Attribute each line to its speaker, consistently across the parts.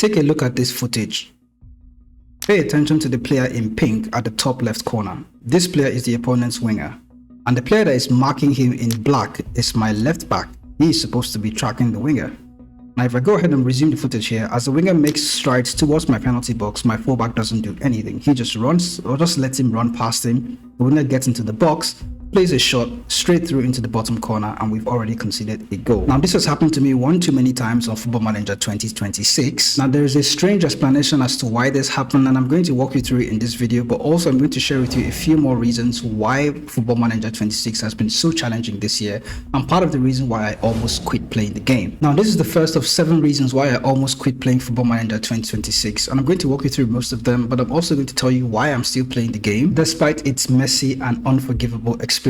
Speaker 1: take a look at this footage. Pay attention to the player in pink at the top left corner. This player is the opponent's winger, and the player that is marking him in black is my left back. He is supposed to be tracking the winger. Now if I go ahead and resume the footage here, as the winger makes strides towards my penalty box, my fullback doesn't do anything. He just runs, or just lets him run past him. The winger gets into the box, plays a shot straight through into the bottom corner, and we've already conceded a goal. Now this has happened to me one too many times on Football Manager 2026. Now there is a strange explanation as to why this happened, and I'm going to walk you through it in this video, but also I'm going to share with you a few more reasons why Football Manager 26 has been so challenging this year, and part of the reason why I almost quit playing the game. Now this is the first of 7 reasons why I almost quit playing Football Manager 2026, and I'm going to walk you through most of them, but I'm also going to tell you why I'm still playing the game despite its messy and unforgivable experience.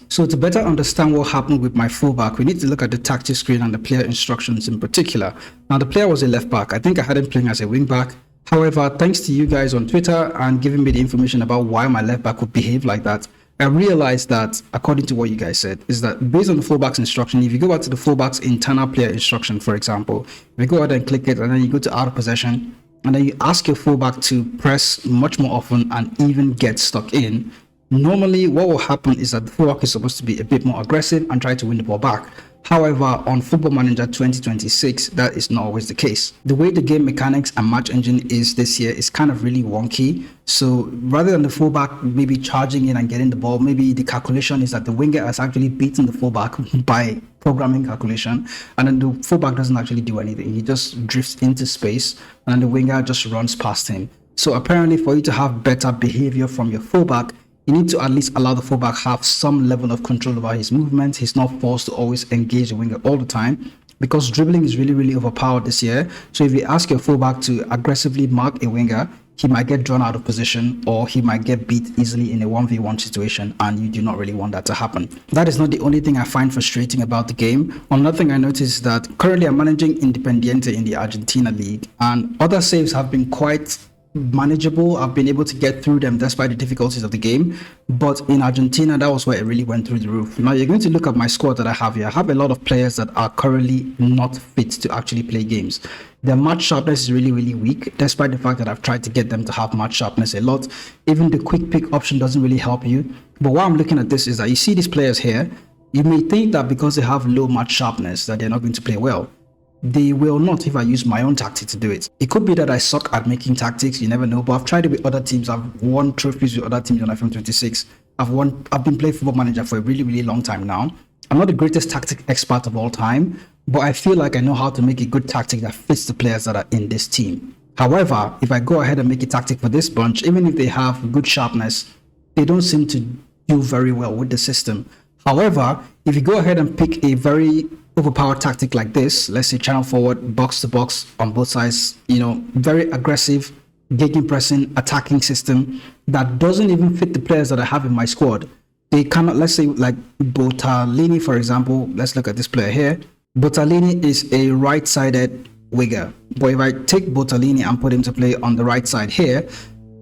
Speaker 1: So to better understand what happened with my fullback, we need to look at the tactics screen and the player instructions in particular. Now the player was a left back. I think I had him playing as a wing back. However, thanks to you guys on Twitter and giving me the information about why my left back would behave like that, I realized that, according to what you guys said, is that based on the fullback's instruction, if you go back to the fullback's internal player instruction, for example, if you go ahead and click it and then you go to out of possession and then you ask your fullback to press much more often and even get stuck in, normally what will happen is that the fullback is supposed to be a bit more aggressive and try to win the ball back. However, on Football Manager 2026, that is not always the case. The way the game mechanics and match engine is this year is kind of really wonky. So rather than the fullback maybe charging in and getting the ball, maybe the calculation is that the winger has actually beaten the fullback by programming calculation, and then the fullback doesn't actually do anything. He just drifts into space and then the winger just runs past him. So apparently for you to have better behavior from your fullback, you need to at least allow the fullback have some level of control over his movements. He's not forced to always engage the winger all the time, because dribbling is really overpowered this year. So if you ask your fullback to aggressively mark a winger, he might get drawn out of position or he might get beat easily in a 1v1 situation, and you do not really want that to happen. That is not the only thing I find frustrating about the game. Another thing I noticed is that currently I'm managing Independiente in the Argentina league, and other saves have been quite manageable. I've been able to get through them despite the difficulties of the game, but in Argentina that was where it really went through the roof. Now you're going to look at my squad that I have here. I have a lot of players that are currently not fit to actually play games. Their match sharpness is really weak, despite the fact that I've tried to get them to have match sharpness a lot. Even the quick pick option doesn't really help you. But while I'm looking at this is that you see these players here, you may think that because they have low match sharpness that they're not going to play well. They will not if I use my own tactic to do it. It could be that I suck at making tactics, you never know, but I've tried it with other teams. I've won trophies with other teams on iPhone 26. I've been playing Football Manager for a really long time now. I'm not the greatest tactic expert of all time, but I feel like I know how to make a good tactic that fits the players that are in this team. However, if I go ahead and make a tactic for this bunch, even if they have good sharpness, they don't seem to do very well with the system. However, if you go ahead and pick a very overpowered tactic like this, let's say channel forward, box to box on both sides, very aggressive, gegenpressing, attacking system that doesn't even fit the players that I have in my squad. They cannot, let's say like Botalini, for example. Let's look at this player here. Botalini is a right-sided winger, but if I take Botalini and put him to play on the right side here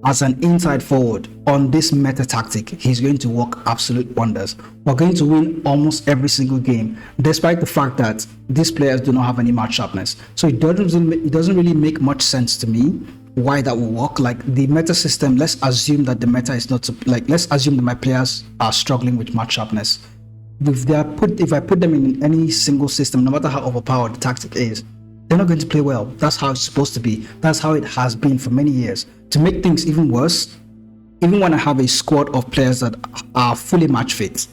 Speaker 1: as an inside forward on this meta tactic, he's going to work absolute wonders. We're going to win almost every single game, despite the fact that these players do not have any match sharpness. So it doesn't really make much sense to me why that will work. Like the meta system, let's assume that the meta is not let's assume that my players are struggling with match sharpness. If I put them in any single system, no matter how overpowered the tactic is, they're not going to play well. That's how it's supposed to be. That's how it has been for many years. To make things even worse, even when I have a squad of players that are fully match fit,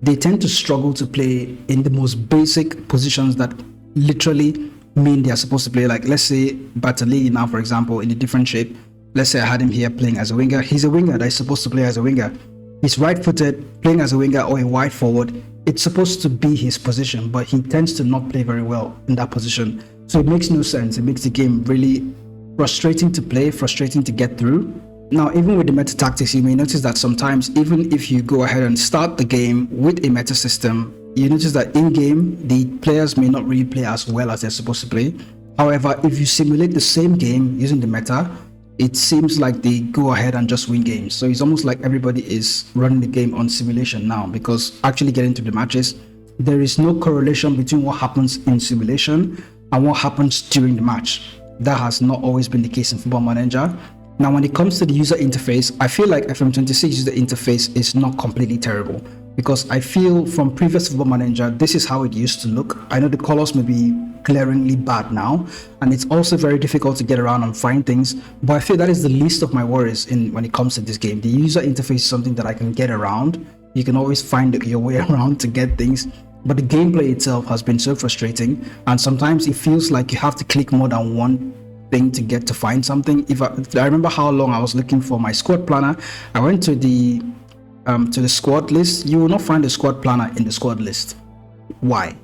Speaker 1: they tend to struggle to play in the most basic positions that literally mean they are supposed to play. Like let's say Bartolini now, for example, in a different shape. Let's say I had him here playing as a winger. He's a winger that is supposed to play as a winger. He's right-footed, playing as a winger or a wide forward. It's supposed to be his position, but he tends to not play very well in that position. So it makes no sense. It makes the game really frustrating to play, frustrating to get through. Now, even with the meta tactics, you may notice that sometimes, even if you go ahead and start the game with a meta system, you notice that in-game, the players may not really play as well as they're supposed to play. However, if you simulate the same game using the meta, it seems like they go ahead and just win games. So it's almost like everybody is running the game on simulation now, because actually getting to the matches, there is no correlation between what happens in simulation and what happens during the match. That has not always been the case in Football Manager. Now, when it comes to the user interface, I feel like FM26 user interface is not completely terrible, because I feel from previous Football Manager, this is how it used to look. I know the colors may be glaringly bad now, and it's also very difficult to get around and find things, but I feel that is the least of my worries when it comes to this game. The user interface is something that I can get around. You can always find your way around to get things, but the gameplay itself has been so frustrating, and sometimes it feels like you have to click more than one thing to get to find something. If I remember how long I was looking for my squad planner, I went to the squad list. You will not find the squad planner in the squad list. Why?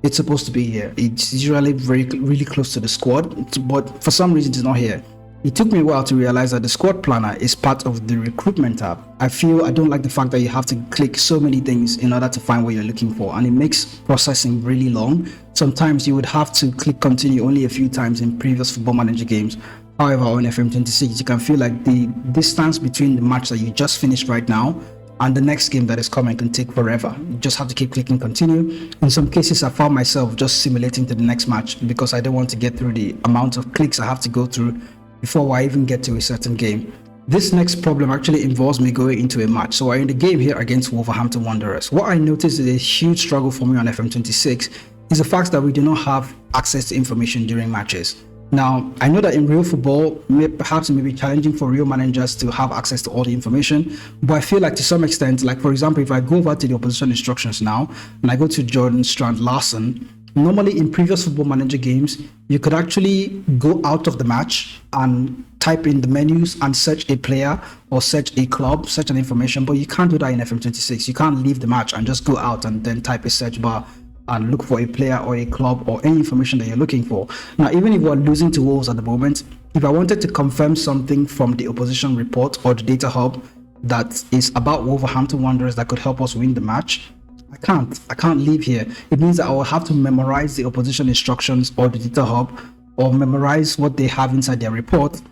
Speaker 1: It's supposed to be here. It's usually really close to the squad, but for some reason it's not here. It took me a while to realize that the squad planner is part of the recruitment tab. I don't like the fact that you have to click so many things in order to find what you're looking for, and it makes processing really long. Sometimes you would have to click continue only a few times in previous Football Manager games. However, on FM26, you can feel like the distance between the match that you just finished right now and the next game that is coming can take forever. You just have to keep clicking continue. In some cases, I found myself just simulating to the next match because I don't want to get through the amount of clicks I have to go through before I even get to a certain game. This next problem actually involves me going into a match. So we're in the game here against Wolverhampton Wanderers. What I noticed is a huge struggle for me on FM26 is the fact that we do not have access to information during matches. Now, I know that in real football, perhaps it may be challenging for real managers to have access to all the information, but I feel like to some extent, like for example, if I go over to the opposition instructions now, and I go to Jordan Strand Larson, normally in previous Football Manager games, you could actually go out of the match and type in the menus and search a player or search a club, search an information, but you can't do that in FM26. You can't leave the match and just go out and then type a search bar and look for a player or a club or any information that you're looking for. Now, even if we're losing to Wolves at the moment, if I wanted to confirm something from the opposition report or the data hub that is about Wolverhampton Wanderers that could help us win the match, I can't leave here. It means that I will have to memorize the opposition instructions or the data hub, or memorize what they have inside their report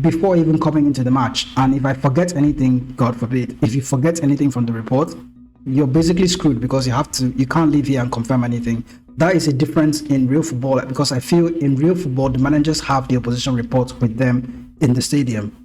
Speaker 1: before even coming into the match. And if I forget anything, God forbid, if you forget anything from the report, you're basically screwed, because you can't leave here and confirm anything. That is a difference in real football, because I feel in real football the managers have the opposition reports with them in the stadium.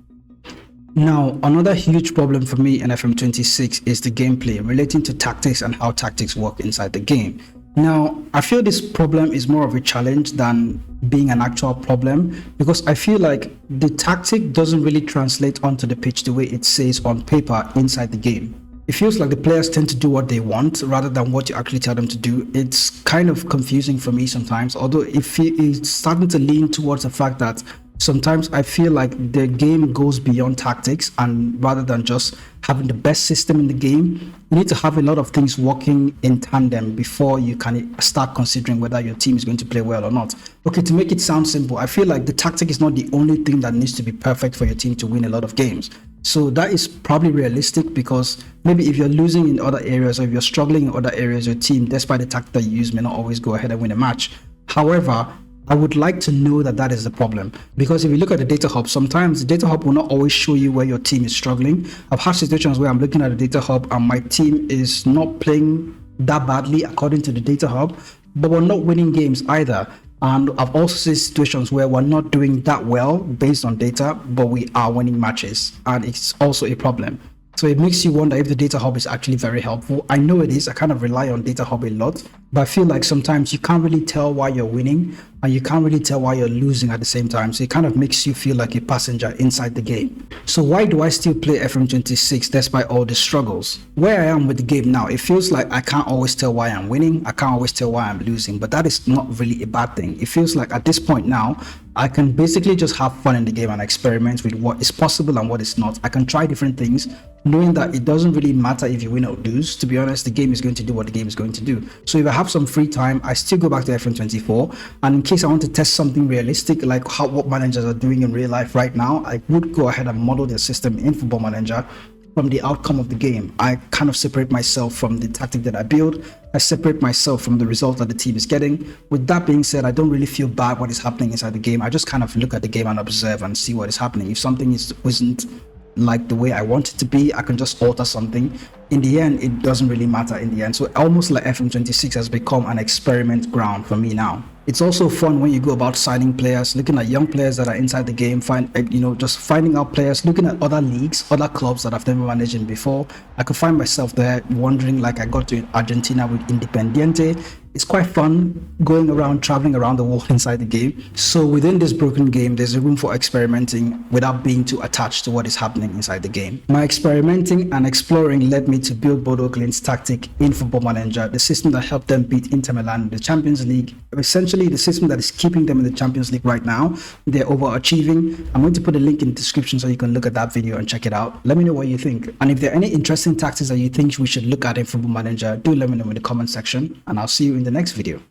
Speaker 1: Now, another huge problem for me in FM26 is the gameplay relating to tactics and how tactics work inside the game. Now, I feel this problem is more of a challenge than being an actual problem, because I feel like the tactic doesn't really translate onto the pitch the way it says on paper inside the game. It feels like the players tend to do what they want rather than what you actually tell them to do. It's kind of confusing for me sometimes, although it's starting to lean towards the fact that sometimes I feel like the game goes beyond tactics, and rather than just having the best system in the game, you need to have a lot of things working in tandem before you can start considering whether your team is going to play well or not. Okay, to make it sound simple, I feel like the tactic is not the only thing that needs to be perfect for your team to win a lot of games. So that is probably realistic, because maybe if you're losing in other areas, or if you're struggling in other areas, your team, despite the tactic that you use, may not always go ahead and win a match. However, I would like to know that is the problem, because if you look at the data hub, sometimes the data hub will not always show you where your team is struggling. I've had situations where I'm looking at the data hub and my team is not playing that badly according to the data hub, but we're not winning games either. And I've also seen situations where we're not doing that well based on data, but we are winning matches, and it's also a problem. So it makes you wonder if the data hub is actually very helpful. I know it is. I kind of rely on data hub a lot, but I feel like sometimes you can't really tell why you're winning, and you can't really tell why you're losing at the same time. So it kind of makes you feel like a passenger inside the game. So why do I still play FM26 despite all the struggles? Where I am with the game now, it feels like I can't always tell why I'm winning. I can't always tell why I'm losing, but that is not really a bad thing. It feels like at this point now, I can basically just have fun in the game and experiment with what is possible and what is not. I can try different things, knowing that it doesn't really matter if you win or lose. To be honest, the game is going to do what the game is going to do. So if I have some free time, I still go back to FM24, and in case I want to test something realistic, like what managers are doing in real life right now, I would go ahead and model their system in Football Manager from the outcome of the game. I kind of separate myself from the tactic that I build. I separate myself from the result that the team is getting. With that being said, I don't really feel bad what is happening inside the game. I just kind of look at the game and observe and see what is happening. If something isn't like the way I want it to be, I can just alter something. In the end, it doesn't really matter in the end. So almost like FM26 has become an experiment ground for me now. It's also fun when you go about signing players, looking at young players that are inside the game, just finding out players, looking at other leagues, other clubs that I've never managed in before. I could find myself there wondering, like I got to Argentina with Independiente. It's quite fun going around, traveling around the world inside the game. So within this broken game, there's a room for experimenting without being too attached to what is happening inside the game. My experimenting and exploring led me to build Bodo Glint's tactic in Football Manager, the system that helped them beat Inter Milan in the Champions League. Essentially, the system that is keeping them in the Champions League right now. They're overachieving. I'm going to put a link in the description so you can look at that video and check it out. Let me know what you think. And if there are any interesting tactics that you think we should look at in Football Manager, do let me know in the comment section, and I'll see you in the next video.